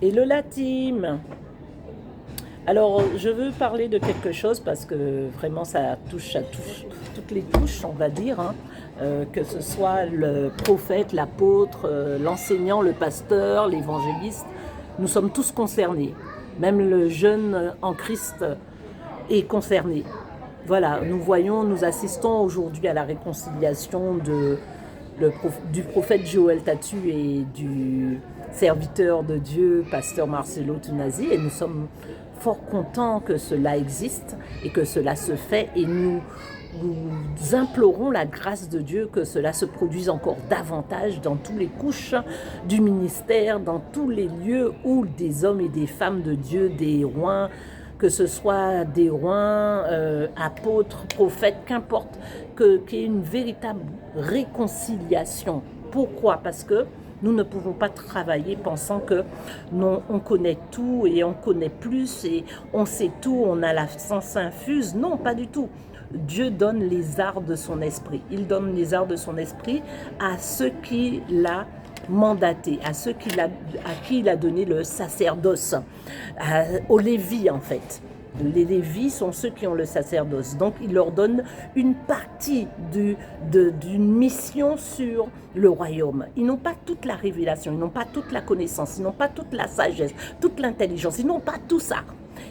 Hello la team. Alors, je veux parler de quelque chose parce que vraiment ça touche à toutes les touches, on va dire, hein. Que ce soit le prophète, l'apôtre, l'enseignant, le pasteur, l'évangéliste, nous sommes tous concernés. Même le jeune en Christ est concerné. Voilà, nous assistons aujourd'hui à la réconciliation du prophète Joël Tatu et du serviteur de Dieu, pasteur Marcelo Tunazi, et nous sommes fort contents que cela existe et que cela se fait, et nous implorons la grâce de Dieu que cela se produise encore davantage dans toutes les couches du ministère, dans tous les lieux où des hommes et des femmes de Dieu, des rois, que ce soit des rois, apôtres, prophètes, qu'importe, qu'il y ait une véritable réconciliation. Pourquoi? Parce que nous ne pouvons pas travailler pensant que non, on connaît tout et on connaît plus et on sait tout, on a la science infuse. Non, pas du tout. Dieu donne les arts de son esprit. Il donne les arts de son esprit à ceux qui l'a mandaté, à qui il a donné le sacerdoce, aux Lévis en fait. Les Lévis sont ceux qui ont le sacerdoce. Donc, il leur donne une partie d'une mission sur le royaume. Ils n'ont pas toute la révélation, ils n'ont pas toute la connaissance, ils n'ont pas toute la sagesse, toute l'intelligence, ils n'ont pas tout ça.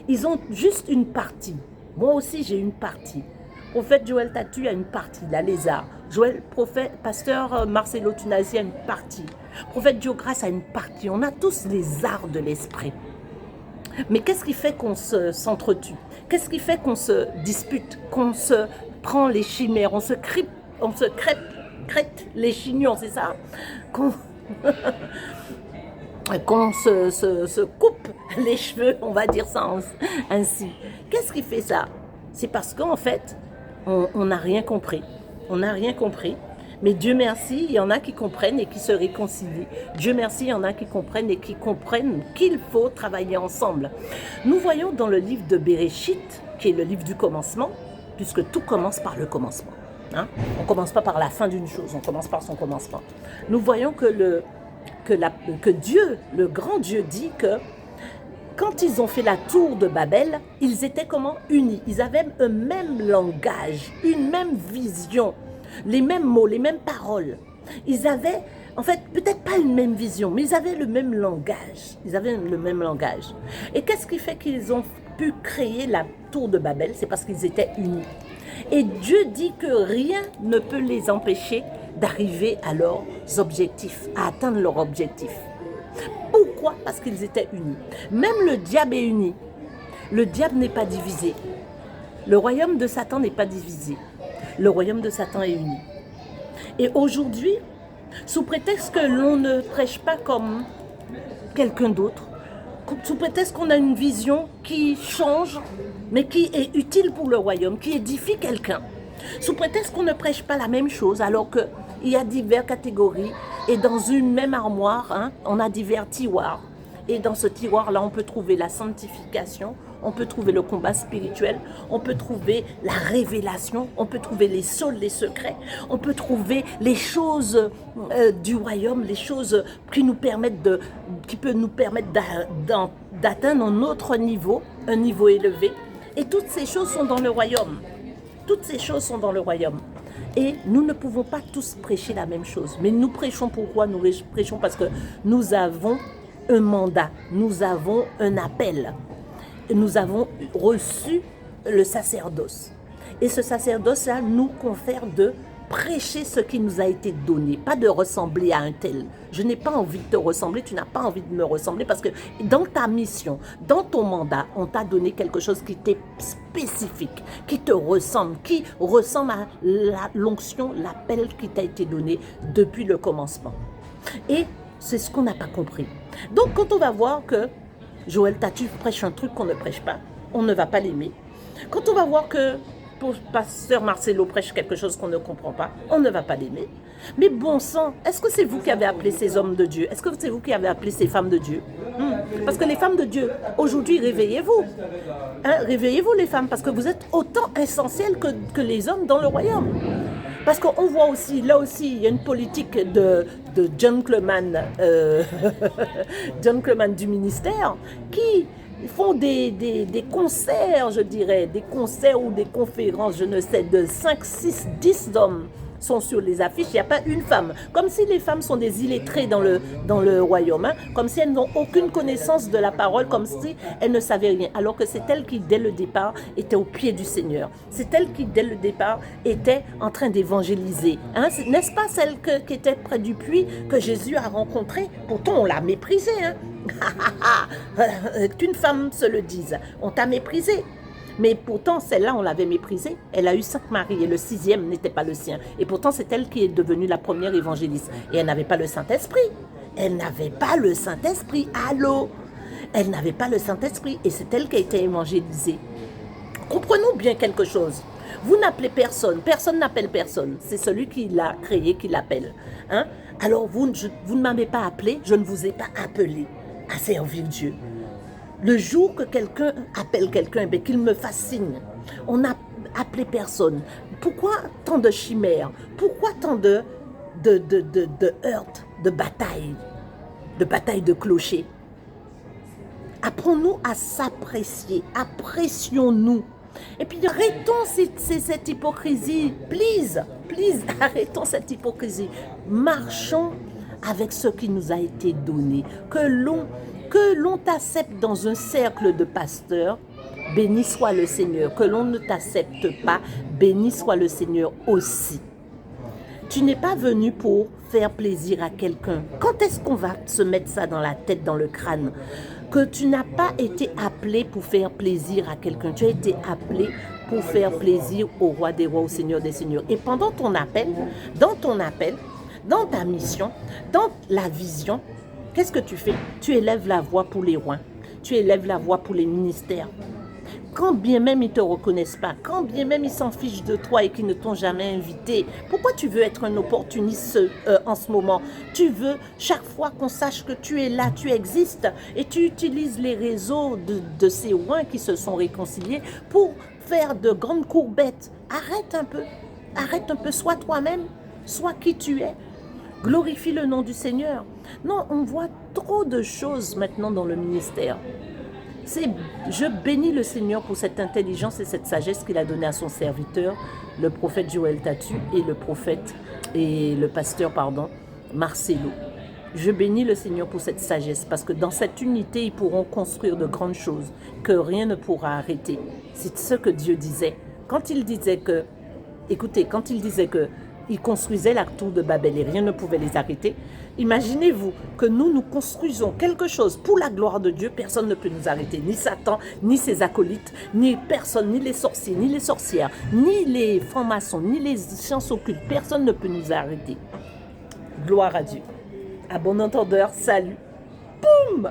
Ils ont juste une partie. Moi aussi, j'ai une partie. Prophète Joël Tatu a une partie, la lézard. Pasteur Marcelo Tunazi a une partie. Prophète Diogras a une partie. On a tous les arts de l'esprit. Mais qu'est-ce qui fait qu'on s'entretue? Qu'est-ce qui fait qu'on se dispute? Qu'on se prend les chimères? On se crête les chignons, c'est ça? Qu'on se coupe les cheveux, on va dire ça ainsi. Qu'est-ce qui fait ça? C'est parce qu'en fait, on n'a rien compris. On n'a rien compris. Mais Dieu merci, il y en a qui comprennent et qui se réconcilient. Dieu merci, il y en a qui comprennent et qui comprennent qu'il faut travailler ensemble. Nous voyons dans le livre de Béréchit, qui est le livre du commencement, puisque tout commence par le commencement. Hein? On ne commence pas par la fin d'une chose, on commence par son commencement. Nous voyons que Dieu, le grand Dieu, dit que quand ils ont fait la tour de Babel, ils étaient comment? Unis. Ils avaient un même langage, une même vision, les mêmes mots, les mêmes paroles. Ils avaient, en fait, peut-être pas une même vision, mais ils avaient le même langage. Ils avaient le même langage. Et qu'est-ce qui fait qu'ils ont pu créer la tour de Babel? C'est parce qu'ils étaient unis. Et Dieu dit que rien ne peut les empêcher d'arriver à leurs objectifs, à atteindre leurs objectifs. Pourquoi? Parce qu'ils étaient unis. Même le diable est uni. Le diable n'est pas divisé. Le royaume de Satan n'est pas divisé. Le royaume de Satan est uni. Et aujourd'hui, sous prétexte que l'on ne prêche pas comme quelqu'un d'autre, sous prétexte qu'on a une vision qui change, mais qui est utile pour le royaume, qui édifie quelqu'un, sous prétexte qu'on ne prêche pas la même chose, alors qu'il y a diverses catégories, et dans une même armoire, hein, on a divers tiroirs. Et dans ce tiroir-là, on peut trouver la sanctification, on peut trouver le combat spirituel, on peut trouver la révélation, on peut trouver les saules, les secrets, on peut trouver les choses du royaume, les choses qui peuvent nous permettre d'atteindre un autre niveau, un niveau élevé. Et toutes ces choses sont dans le royaume. Toutes ces choses sont dans le royaume. Et nous ne pouvons pas tous prêcher la même chose. Mais nous prêchons pourquoi? Nous prêchons parce que nous avons un mandat, nous avons un appel. Nous avons reçu le sacerdoce. Et ce sacerdoce-là nous confère de prêcher ce qui nous a été donné, pas de ressembler à un tel. Je n'ai pas envie de te ressembler, tu n'as pas envie de me ressembler parce que dans ta mission, dans ton mandat, on t'a donné quelque chose qui t'est spécifique, qui te ressemble, qui ressemble à l'onction, l'appel qui t'a été donné depuis le commencement. Et c'est ce qu'on n'a pas compris. Donc quand on va voir que Joël Tatu prêche un truc qu'on ne prêche pas, on ne va pas l'aimer. Quand on va voir que pasteur Marcelo prêche quelque chose qu'on ne comprend pas, on ne va pas l'aimer. Mais bon sang, est-ce que c'est vous qui avez appelé ces hommes de Dieu? Est-ce que c'est vous qui avez appelé ces femmes de Dieu? Parce que les femmes de Dieu, aujourd'hui, réveillez-vous. Hein, réveillez-vous les femmes, parce que vous êtes autant essentielles que les hommes dans le royaume. Parce qu'on voit aussi, là aussi, il y a une politique de gentleman, gentleman du ministère qui font des concerts, je dirais, des concerts ou des conférences, je ne sais, de 5, 6, 10 hommes sont sur les affiches, il n'y a pas une femme. Comme si les femmes sont des illettrées dans le royaume, hein, comme si elles n'ont aucune connaissance de la parole, comme si elles ne savaient rien. Alors que c'est elles qui, dès le départ, étaient au pied du Seigneur. C'est elles qui, dès le départ, étaient en train d'évangéliser. Hein, n'est-ce pas celle qui était près du puits que Jésus a rencontrée? Pourtant, on l'a méprisée. Hein. Qu'une femme se le dise. On t'a méprisée. Mais pourtant, celle-là, on l'avait méprisée. Elle a eu 5 maris et le 6e n'était pas le sien. Et pourtant, c'est elle qui est devenue la première évangéliste. Et elle n'avait pas le Saint-Esprit. Elle n'avait pas le Saint-Esprit. Allô? Elle n'avait pas le Saint-Esprit. Et c'est elle qui a été évangélisée. Comprenons bien quelque chose. Vous n'appelez personne. Personne n'appelle personne. C'est celui qui l'a créé qui l'appelle. Hein? Alors, vous ne m'avez pas appelé. Je ne vous ai pas appelé à servir Dieu. Le jour que quelqu'un appelle quelqu'un, ben, qu'il me fasse signe. On n'a appelé personne. Pourquoi tant de chimères? Pourquoi tant de heurts, de batailles de clochers? Apprenons à s'apprécier. Apprécions-nous. Et puis arrêtons cette hypocrisie. Please, arrêtons cette hypocrisie. Marchons avec ce qui nous a été donné. Que l'on t'accepte dans un cercle de pasteurs, béni soit le Seigneur. Que l'on ne t'accepte pas, béni soit le Seigneur aussi. Tu n'es pas venu pour faire plaisir à quelqu'un. Quand est-ce qu'on va se mettre ça dans la tête, dans le crâne? Que tu n'as pas été appelé pour faire plaisir à quelqu'un. Tu as été appelé pour faire plaisir au roi des rois, au Seigneur des seigneurs. Et pendant ton appel, dans ta mission, dans la vision, qu'est-ce que tu fais? Tu élèves la voix pour les rois. Tu élèves la voix pour les ministères. Quand bien même ils ne te reconnaissent pas, quand bien même ils s'en fichent de toi et qu'ils ne t'ont jamais invité, pourquoi tu veux être un opportuniste en ce moment? Tu veux chaque fois qu'on sache que tu es là, tu existes et tu utilises les réseaux de ces rois qui se sont réconciliés pour faire de grandes courbettes. Arrête un peu, sois toi-même, sois qui tu es. Glorifie le nom du Seigneur. Non, on voit trop de choses maintenant dans le ministère. Je bénis le Seigneur pour cette intelligence et cette sagesse qu'il a donnée à son serviteur, le prophète Joël Tatu et le pasteur Marcelo. Je bénis le Seigneur pour cette sagesse parce que dans cette unité, ils pourront construire de grandes choses que rien ne pourra arrêter. C'est ce que Dieu disait. Quand il disait que ils construisaient la tour de Babel et rien ne pouvait les arrêter. Imaginez-vous que nous construisons quelque chose pour la gloire de Dieu, personne ne peut nous arrêter, ni Satan, ni ses acolytes, ni personne, ni les sorciers, ni les sorcières, ni les francs-maçons, ni les sciences occultes, personne ne peut nous arrêter. Gloire à Dieu. À bon entendeur, salut. Boum!